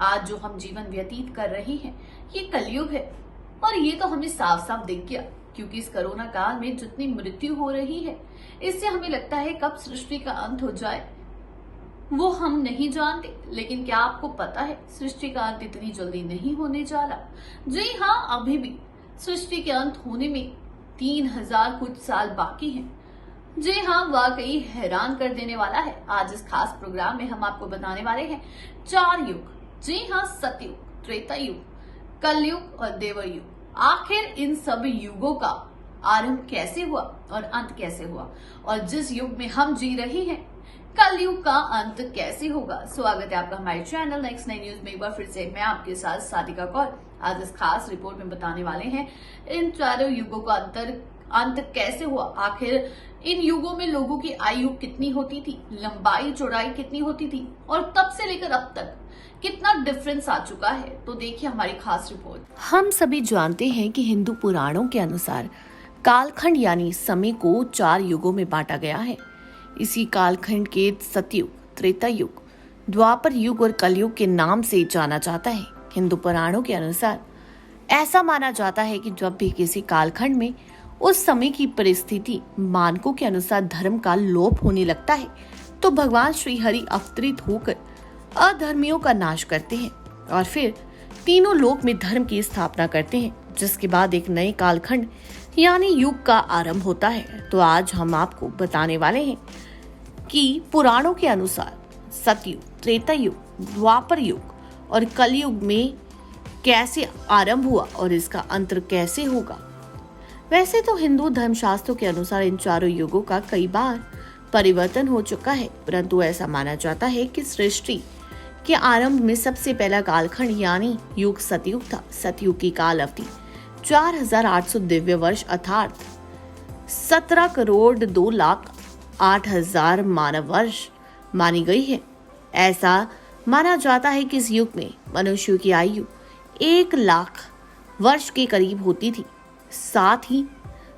आज जो हम जीवन व्यतीत कर रहे हैं ये कलयुग है। और ये तो हमें साफ साफ दिख गया, क्योंकि इस कोरोना काल में जितनी मृत्यु हो रही है इससे हमें लगता है कब सृष्टि का अंत हो जाए वो हम नहीं जानते। लेकिन क्या आपको पता है सृष्टि का अंत इतनी जल्दी नहीं होने जा रहा। जी हाँ, अभी भी सृष्टि के अंत होने में 3000 कुछ साल बाकी हैं। जी हाँ, वाकई हैरान कर देने वाला है। आज इस खास प्रोग्राम में हम आपको बताने वाले हैं 4 युग। जी हाँ, सतयुग, त्रेता युग, कलयुग और देवर युग। आखिर इन सब युगों का आरंभ कैसे हुआ और अंत कैसे हुआ, और जिस युग में हम जी रहे हैं कलयुग का अंत कैसे होगा। स्वागत है आपका हमारे चैनल नेक्स्ट 9 न्यूज में। एक बार फिर से मैं आपके साथ सादिका कौर। आज इस खास रिपोर्ट में बताने वाले हैं इन चारों युगों का अंत कैसे हुआ। आखिर इन युगों में लोगों की आयु कितनी होती थी, लंबाई चौड़ाई कितनी होती थी, और तब से लेकर अब तक कितना डिफरेंस आ चुका है। तो देखिए हमारी खास रिपोर्ट। हम सभी जानते हैं कि हिंदू पुराणों के अनुसार कालखंड यानी समय को 4 युगों में बांटा गया है। इसी कालखंड के सतयुग, त्रेता युग, द्वापर युग और कलयुग के नाम से जाना जाता है। हिंदू पुराणों के अनुसार ऐसा माना जाता है कि जब भी किसी कालखंड में उस समय की परिस्थिति मानकों के अनुसार धर्म का लोप होने लगता है तो भगवान श्री हरि अवतरित होकर अधर्मियों का नाश करते हैं और फिर तीनों लोक में धर्म की स्थापना करते हैं, जिसके बाद एक नए कालखंड यानी युग का आरंभ होता है। तो आज हम आपको बताने वाले हैं कि पुराणों के अनुसार सतयुग, त्रेता युग, द्वापर युग और कलयुग में कैसे आरंभ हुआ और इसका अंत कैसे होगा। वैसे तो हिंदू धर्मशास्त्रों के अनुसार इन चारों युगों का कई बार परिवर्तन हो चुका है, परंतु ऐसा माना जाता है कि सृष्टि के आरंभ में सबसे पहला कालखंड यानी युग सतयुग था। सतयुग की काल अवधि 4800 दिव्य वर्ष अर्थात 17 करोड़ 2 लाख 8 हजार मानव वर्ष मानी गई है। ऐसा माना जाता है कि इस युग में मनुष्यों की आयु 1 लाख वर्ष के करीब होती थी। साथ ही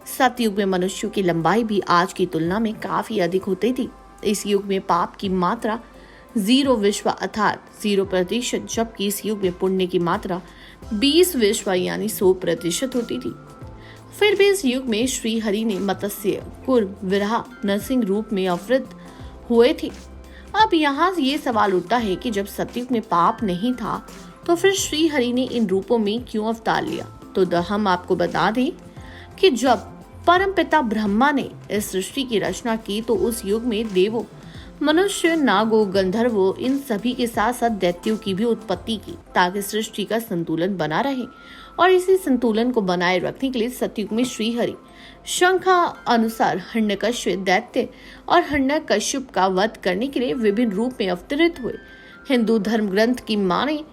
सतयुग में मनुष्यों की लंबाई भी आज की तुलना में काफी अधिक होती थी। इस युग में पाप की मात्रा 0 विश्व अर्थात 0%, जबकि इस युग में पुण्य की मात्रा 20 विश्व यानी 100% होती थी। फिर भी इस युग में श्री हरि ने मत्स्य, कुर्म, विरहा, नरसिंह रूप में अवतरित हुए थे। अब यहाँ ये सवाल उठता है कि जब सतयुग में पाप नहीं था तो फिर श्री हरि ने इन रूपों में क्यों अवतार लिया। तो हम आपको बता दें कि जब परमपिता ब्रह्मा ने इस सृष्टि की रचना की तो उस युग में देवों, मनुष्य, नागों, गंधर्वों इन सभी के साथ साथ दैत्यों की भी उत्पत्ति की ताकि सृष्टि का संतुलन बना रहे। और इसी संतुलन को बनाए रखने के लिए सतयुग में श्री हरि शंखा अनुसार हिरण्यकश्यप दैत्य और हिरण्यकश्यप का वध करने के लिए विभिन्न रूप में अवतरित हुए। हिंदू धर्म ग्रंथ की माने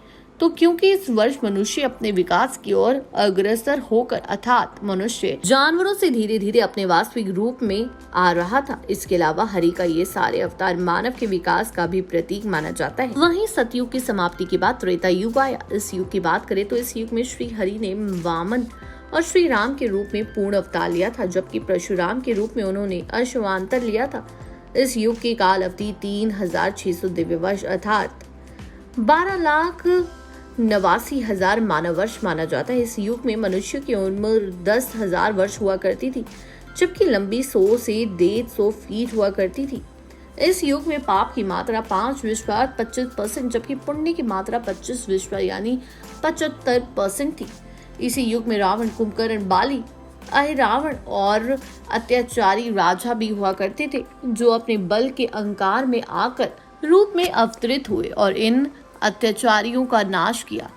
तो क्योंकि इस वर्ष मनुष्य अपने विकास की ओर अग्रसर होकर अर्थात मनुष्य जानवरों से धीरे धीरे अपने वास्तविक रूप में आ रहा था। इसके अलावा हरि का ये सारे अवतार मानव के विकास का भी प्रतीक माना जाता है। वहीं सतयुग की समाप्ति के बाद त्रेता युग आया। इस युग की बात करें तो इस युग में श्री हरि ने वामन और श्री राम के रूप में पूर्ण अवतार लिया था, जबकि परशुराम के रूप में उन्होंने अश्वांतर लिया था। इस युग की काल अवधि 3600 दिव्य वर्ष अर्थात 12,89,000 मानव वर्ष माना जाता है। इस युग में मनुष्य की उम्र 10,000 वर्ष हुआ करती थी, जबकि लंबी 100 से 150 फीट हुआ करती थी। इस युग में पाप की मात्रा 5 विश्व 25%, जबकि पुण्य की मात्रा 25 विश्व यानी 75% थी। इसी युग में रावण, कुंभकर्ण, बाली, अहिरावण और अत्याचारी राजा भी हुआ करते थे, जो अपने बल के अहंकार में आकर रूप में अवतरित हुए और इन अत्याचारियों का नाश किया।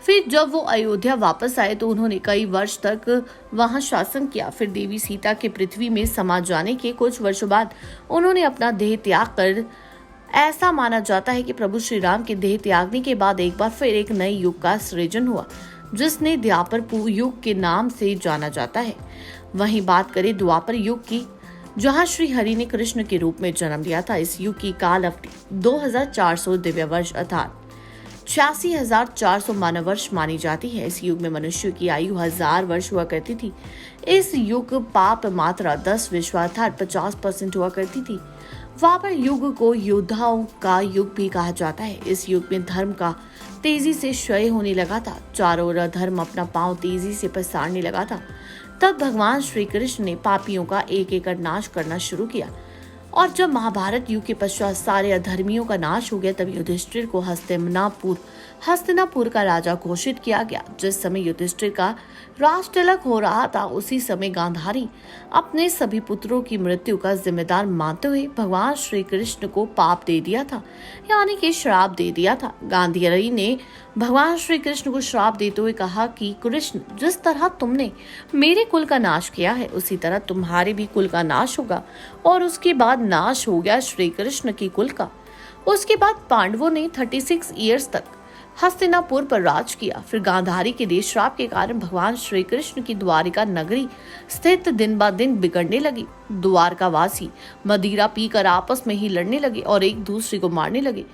फिर जब वो अयोध्या वापस आए तो उन्होंने कई वर्ष तक वहां शासन किया। फिर देवी सीता के पृथ्वी में समा जाने के कुछ वर्षों बाद उन्होंने अपना देह त्याग कर ऐसा माना जाता है कि प्रभु श्री राम के देह त्यागने के बाद एक बार फिर एक नए युग का सृजन हुआ, जिसने द्वापर युग के नाम से जाना जाता है। वहीं बात करें द्वापर युग की, जहां श्री हरि ने कृष्ण के रूप में जन्म लिया था। इस युग की काल अवधि 2400 दिव्य वर्ष अर्थात 86,400 मानव वर्ष मानी जाती है। इस युग में मनुष्य की आयु 1000 वर्ष हुआ करती थी। इस युग पाप मात्रा 10 विश्व अर्थात 50% हुआ करती थी। द्वापर युग को योद्धाओं का युग भी कहा जाता है। इस युग में धर्म का तेजी से क्षय होने लगा था। चारों ओर अधर्म अपना पांव तेजी से पसारने लगा था। तब भगवान श्री कृष्ण ने पापियों का एक एक नाश करना शुरू किया। और जब महाभारत युग के पश्चात सारे अधर्मियों का नाश हो गया, तब युधिष्ठिर को हस्तिनापुर का राजा घोषित किया गया। जिस समय युधिष्ठिर का राज तिलक हो रहा था, उसी समय गांधारी अपने सभी पुत्रों की मृत्यु का जिम्मेदार मानते हुए भगवान श्री कृष्ण को पाप दे दिया था, यानी कि श्राप दे दिया था। गांधारी ने भगवान श्री कृष्ण को श्राप देते हुए कहा कि कृष्ण, जिस तरह तुमने मेरे कुल का नाश किया है, उसी तरह तुम्हारे भी कुल का नाश होगा। और उसके बाद नाश हो गया श्री कृष्ण की कुल का। उसके बाद पांडवों ने 36 ईयर्स तक हस्तिनापुर पर राज किया। फिर गांधारी के देश श्राप के कारण भगवान श्री कृष्ण की द्वारिका नगरी स्थित दिन ब दिन बिगड़ने लगी। द्वारकावासी मदिरा पीकर आपस में ही लड़ने लगे और एक दूसरे को मारने लगे।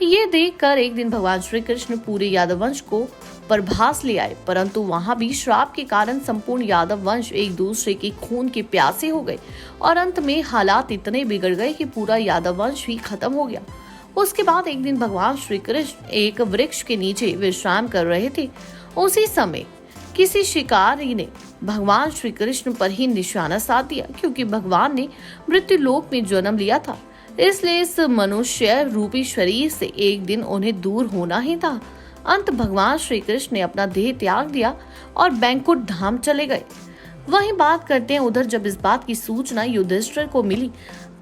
ये देखकर एक दिन भगवान श्री कृष्ण पूरे यादव वंश को प्रभास ले आए, परंतु वहां भी श्राप के कारण संपूर्ण यादव वंश एक दूसरे के खून के प्यासे हो गए और अंत में हालात इतने बिगड़ गए कि पूरा यादव वंश ही खत्म हो गया। उसके बाद एक दिन भगवान श्री कृष्ण एक वृक्ष के नीचे विश्राम कर रहे थे। उसी समय किसी शिकारी ने भगवान श्री कृष्ण पर ही निशाना साध दिया, क्योंकि भगवान ने मृत्यु लोक में जन्म लिया था, इसलिए इस मनुष्य रूपी शरीर से एक दिन उन्हें दूर होना ही था। अंत भगवान श्री कृष्ण ने अपना देह त्याग दिया और बैंकुट धाम चले गए। वहीं बात करते हैं, उधर जब इस बात की सूचना युधिष्ठिर को मिली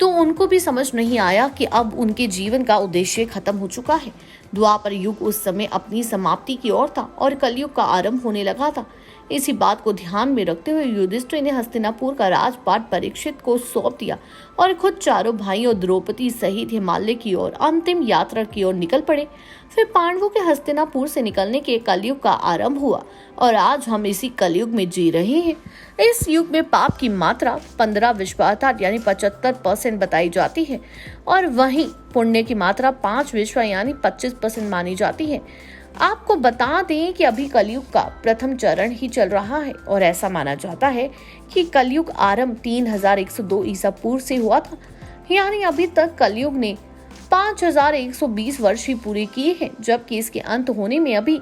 तो उनको भी समझ नहीं आया कि अब उनके जीवन का उद्देश्य खत्म हो चुका है। द्वापर युग उस समय अपनी समाप्ति की ओर था और कलयुग का आरंभ होने लगा था। इसी बात को ध्यान में रखते हुए युधिष्ठिर ने हस्तिनापुर का राजपाट परीक्षित को सौंप दिया और खुद चारों भाइयों द्रौपदी सहित हिमालय की ओर अंतिम यात्रा की ओर निकल पड़े। फिर पांडवों के हस्तिनापुर से निकलने के कलयुग का आरंभ हुआ और आज हम इसी कलयुग में जी रहे हैं। इस युग में पाप की मात्रा 15 यानी 75% बताई जाती है और वहीं पुण्य की मात्रा 5 यानी 25% मानी जाती है। आपको बता दें कि अभी कलयुग का प्रथम चरण ही चल रहा है और ऐसा माना जाता है कि कलयुग आरंभ 3102 ईसा पूर्व से हुआ था, यानी अभी तक कलयुग ने 5120 वर्ष ही पूरे किए हैं, जबकि इसके अंत होने में अभी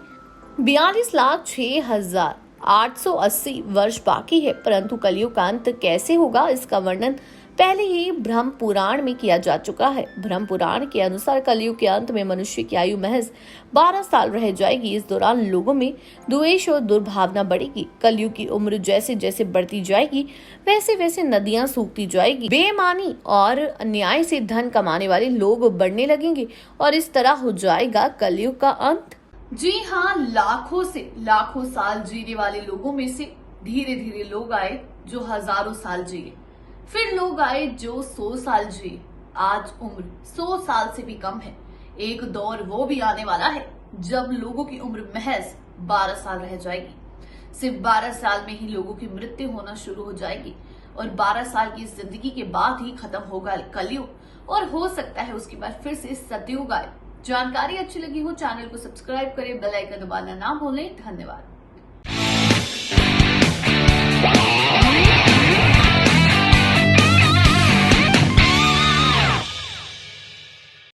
42,06,880 वर्ष बाकी है। परंतु कलयुग का अंत कैसे होगा, इसका वर्णन पहले ही ब्रह्म पुराण में किया जा चुका है। ब्रह्म पुराण के अनुसार कलयुग के अंत में मनुष्य की आयु महज 12 साल रह जाएगी। इस दौरान लोगों में द्वेष और दुर्भावना बढ़ेगी। कलयुग की उम्र जैसे जैसे बढ़ती जाएगी, वैसे वैसे नदियां सूखती जाएगी। बेईमानी और अन्याय से धन कमाने वाले लोग बढ़ने लगेंगे और इस तरह हो जाएगा कलयुग का अंत। जी हाँ, लाखों से लाखों साल जीने वाले लोगों में से धीरे धीरे लोग आए जो हजारों साल जिए, फिर लोग आए जो 100 साल जिए। आज उम्र 100 साल से भी कम है। एक दौर वो भी आने वाला है जब लोगों की उम्र महज 12 साल रह जाएगी। सिर्फ 12 साल में ही लोगों की मृत्यु होना शुरू हो जाएगी और 12 साल की जिंदगी के बाद ही खत्म होगा कलयुग और हो सकता है उसके बाद फिर से सतयुग आए। जानकारी अच्छी लगी हो चैनल को सब्सक्राइब करें, बेल आइकन दबाना ना भूलें। धन्यवाद।